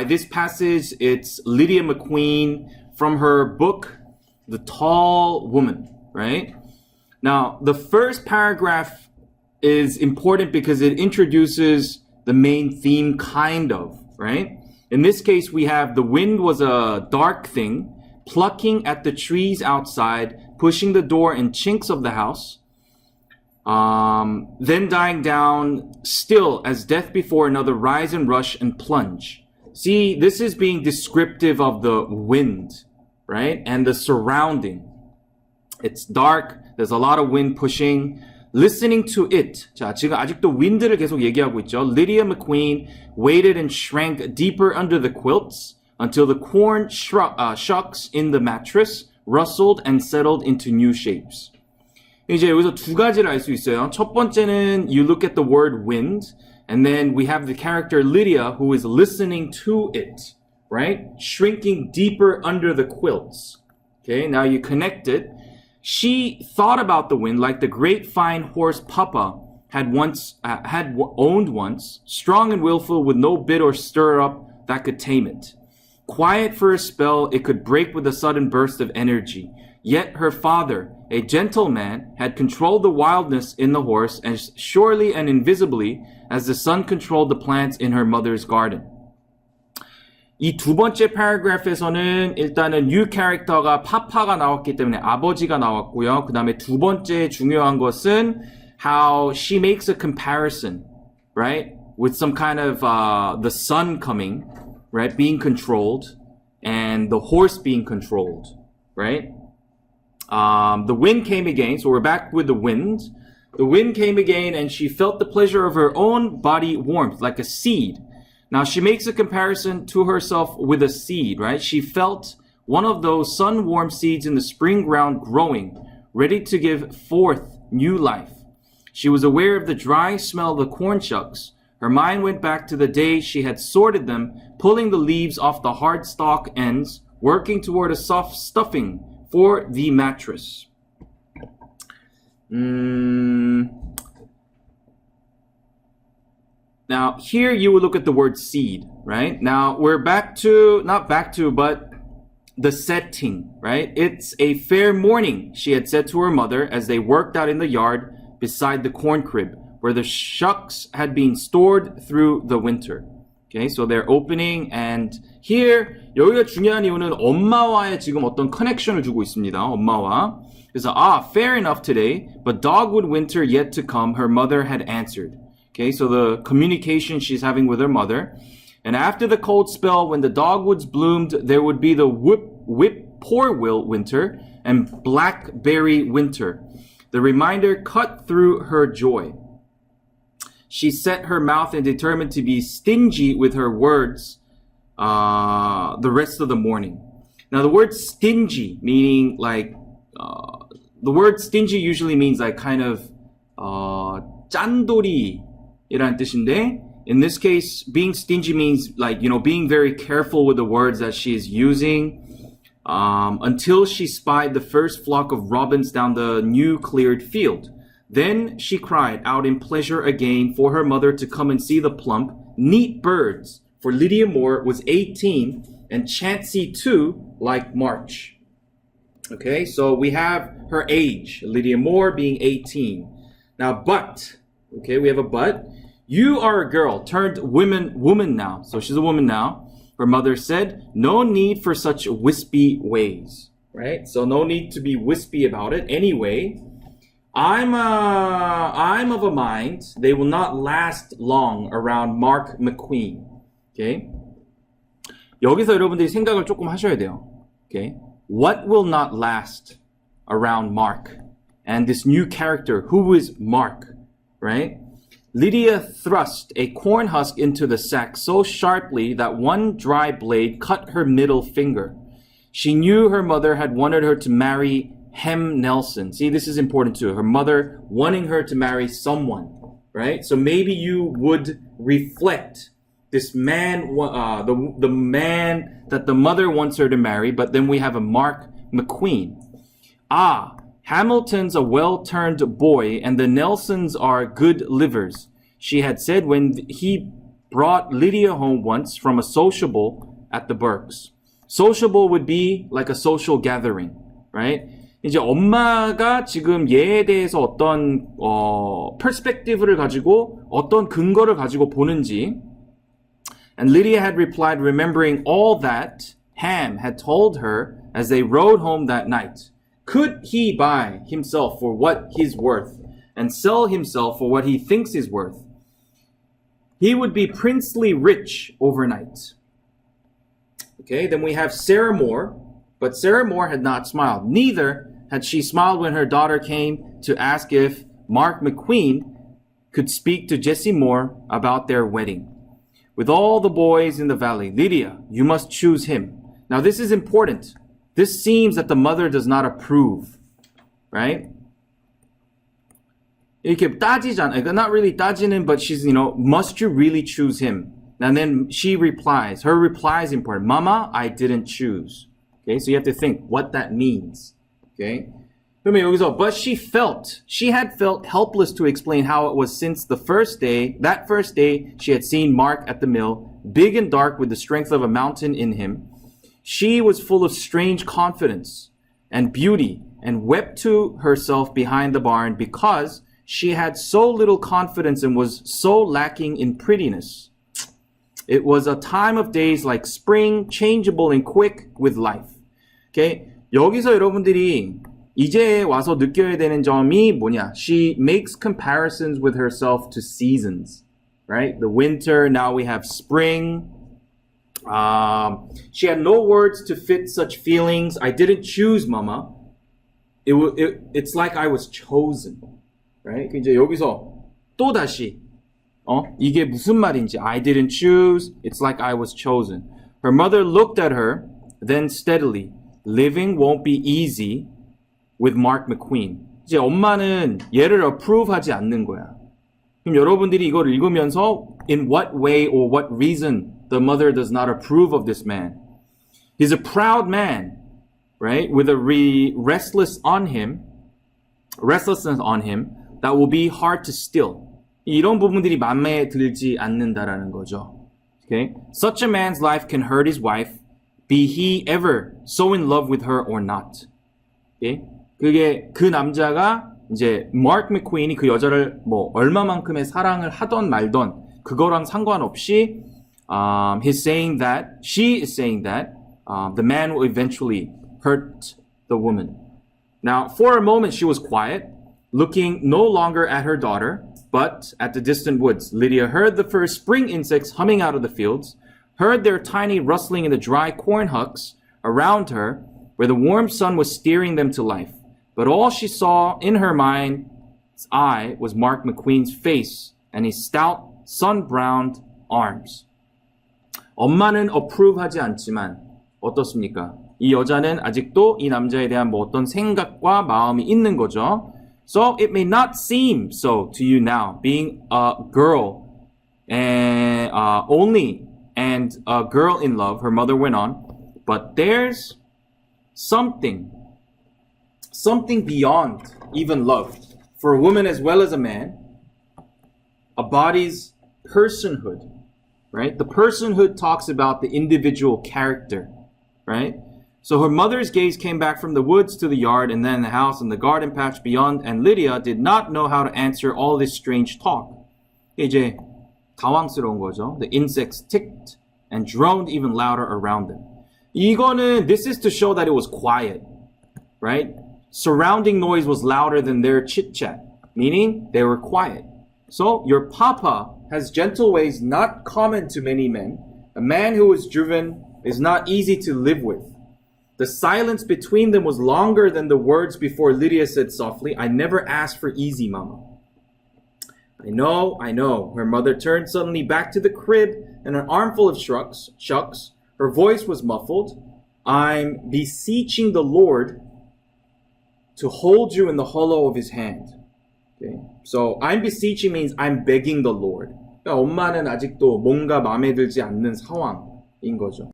by this passage, it's Lydia McQueen from her book, The Tall Woman, right? Now, the first paragraph is important because it introduces the main theme, kind of, right? In this case, we have the wind was a dark thing, plucking at the trees outside, pushing the door and chinks of the house, then dying down, still as death before another rise and rush and plunge. See, this is being descriptive of the wind, right? And the surrounding. It's dark, there's a lot of wind pushing. Listening to it. 자, 지금 아직도 wind를 계속 얘기하고 있죠. Lydia McQueen waited and shrank deeper under the quilts until the corn shucks in the mattress rustled and settled into new shapes. 이제 여기서 두 가지를 알 수 있어요. 첫 번째는 you look at the word wind, and then we have the character Lydia who is listening to it, right? Shrinking deeper under the quilts. Okay, now you connect it. She thought about the wind like the great fine horse Papa had owned once, strong and willful with no bit or stirrup that could tame it. Quiet for a spell, it could break with a sudden burst of energy. Yet her father, a gentle man, had controlled the wildness in the horse as surely and invisibly as the sun controlled the plants in her mother's garden. 이 두 번째 paragraph에서는 일단은 new character가 파파가 나왔기 때문에 아버지가 나왔고요. 그 다음에 두 번째 중요한 것은 how she makes a comparison, right? With some kind of the sun coming, right? Being controlled and the horse being controlled, right? The wind came again, so we're back with the wind. The wind came again and she felt the pleasure of her own body warmth like a seed. Now, she makes a comparison to herself with a seed, right? She felt one of those sun-warmed seeds in the spring ground growing, ready to give forth new life. She was aware of the dry smell of the corn shucks. Her mind went back to the day she had sorted them, pulling the leaves off the hard stalk ends, working toward a soft stuffing for the mattress. Now, here you would look at the word seed, right? Now, we're back to, not back to, but the setting, right? It's a fair morning, she had said to her mother as they worked out in the yard beside the corn crib, where the shucks had been stored through the winter. Okay, so they're opening, and here, 여기가 중요한 이유는 엄마와의 지금 어떤 커넥션을 주고 있습니다. 엄마와. 그래서, fair enough today, but dogwood winter yet to come, her mother had answered. Okay, so the communication she's having with her mother. And after the cold spell, when the dogwoods bloomed, there would be the whippoorwill winter and blackberry winter. The reminder cut through her joy. She set her mouth and determined to be stingy with her words the rest of the morning. Now, the word stingy, meaning like, the word stingy usually means like kind of 짠돌이 이란 뜻인데, in this case, being stingy means like, being very careful with the words that she is using, until she spied the first flock of robins down the new cleared field. Then she cried out in pleasure again for her mother to come and see the plump, neat birds, for Lydia Moore was 18 and chancy too, like March. Okay, so we have her age, Lydia Moore being 18. Now, but, okay, we have a but. You are a girl turned woman now. So she's a woman now. Her mother said, no need for such wispy ways, right? So no need to be wispy about it. Anyway, I'm of a mind they will not last long around Mark McQueen. Okay? 여기서 여러분들이 생각을 조금 하셔야 돼요. Okay? What will not last around Mark? And this new character, who is Mark, right? Lydia thrust a corn husk into the sack so sharply that one dry blade cut her middle finger. She knew her mother had wanted her to marry Hem Nelson. See, this is important too. Her mother wanting her to marry someone, right? So maybe you would reflect this man, the man that the mother wants her to marry, but then we have a Mark McQueen. Hamilton's a well-turned boy, and the Nelsons are good livers, she had said when he brought Lydia home once from a sociable at the Burks. Sociable would be like a social gathering, right? 이제 엄마가 지금 얘에 대해서 어떤 perspective를 가지고 어떤 근거를 가지고 보는지. And Lydia had replied, remembering all that Ham had told her as they rode home that night. Could he buy himself for what he's worth and sell himself for what he thinks he's worth? He would be princely rich overnight. Okay, then we have Sarah Moore, but Sarah Moore had not smiled. Neither had she smiled when her daughter came to ask if Mark McQueen could speak to Jessie Moore about their wedding. With all the boys in the valley, Lydia, you must choose him. Now this is important. This seems that the mother does not approve, right? 이렇게 따지잖아. Not really 따지는, but she's, must you really choose him? And then she replies. Her reply is important. Mama, I didn't choose. Okay, so you have to think what that means. Okay? 그러면 여기서, but she had felt helpless to explain how it was since that first day she had seen Mark at the mill, big and dark with the strength of a mountain in him. She was full of strange confidence and beauty and wept to herself behind the barn because she had so little confidence and was so lacking in prettiness. It was a time of days like spring, changeable and quick with life. Okay? 여기서 여러분들이 이제 와서 느껴야 되는 점이 뭐냐? She makes comparisons with herself to seasons. Right? The winter, now we have spring. She had no words to fit such feelings. I didn't choose, Mama. It's like I was chosen. Right? 이제 여기서 또 다시 이게 무슨 말인지 I didn't choose. It's like I was chosen. Her mother looked at her, then steadily. Living won't be easy with Mark McQueen. 이제 엄마는 얘를 approve하지 않는 거야. 그럼 여러분들이 이걸 읽으면서 in what way or what reason the mother does not approve of this man? He's a proud man, right? With a restlessness on him that will be hard to still. 이런 부분들이 맘에 들지 않는다라는 거죠. Okay? Such a man's life can hurt his wife, be he ever so in love with her or not. Okay? 그게 그 남자가 이제 Mark McQueen이 그 여자를 뭐 얼마만큼의 사랑을 하던 말던 그거랑 상관없이 she is saying that the man will eventually hurt the woman. Now, for a moment she was quiet, looking no longer at her daughter, but at the distant woods. Lydia heard the first spring insects humming out of the fields, heard their tiny rustling in the dry corn hucks around her, where the warm sun was steering them to life. But all she saw in her mind's eye was Mark McQueen's face and his stout, sun-browned arms. 엄마는 approve하지 않지만 어떻습니까? 이 여자는 아직도 이 남자에 대한 뭐 어떤 생각과 마음이 있는 거죠. So it may not seem so to you now, being a girl and only and a girl in love, her mother went on, but there's something beyond even love for a woman as well as a man, a body's personhood, right? The personhood talks about the individual character, right? So her mother's gaze came back from the woods to the yard and then the house and the garden patch beyond, and Lydia did not know how to answer all this strange talk. 이제 당황스러운 거죠. The insects ticked and droned even louder around them. This is to show that it was quiet, right? Surrounding noise was louder than their chit-chat, meaning they were quiet. So your papa has gentle ways not common to many men. A man who is driven is not easy to live with. The silence between them was longer than the words before Lydia said softly, I never asked for easy, Mama. I know. Her mother turned suddenly back to the crib and an armful of shucks. Her voice was muffled. I'm beseeching the Lord to hold you in the hollow of his hand. Okay? So I'm beseeching means I'm begging the Lord. 그러니까 엄마는 아직도 뭔가 마음에 들지 않는 상황인 거죠.